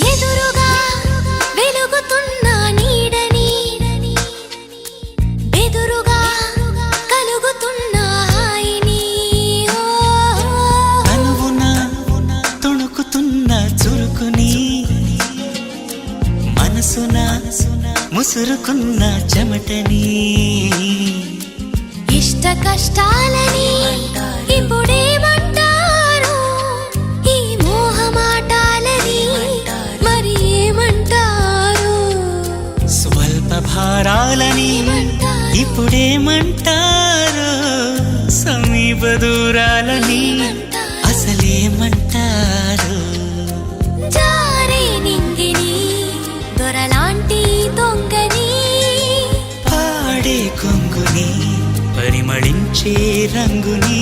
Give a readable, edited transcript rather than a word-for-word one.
ఎదురుగా వెలుగుతున్న నీడని ఎదురుగా కలుగుతున్న హాయిని అనువున తొణుకుతున్న చురుకుని మనసున ముసురుకున్న చెమటని ఇష్ట కష్టాలని ఇప్పుడేమంటారు ఈ మోహమాటాలని మరి ఏమంటారు స్వల్ప భారాలని ఇప్పుడేమంటారు సమీప దూరాలని అసలేమంటారు జారే నింగిని దొరలాంటి దొంగని పాడే కొంగుని పరిమళించే రంగుని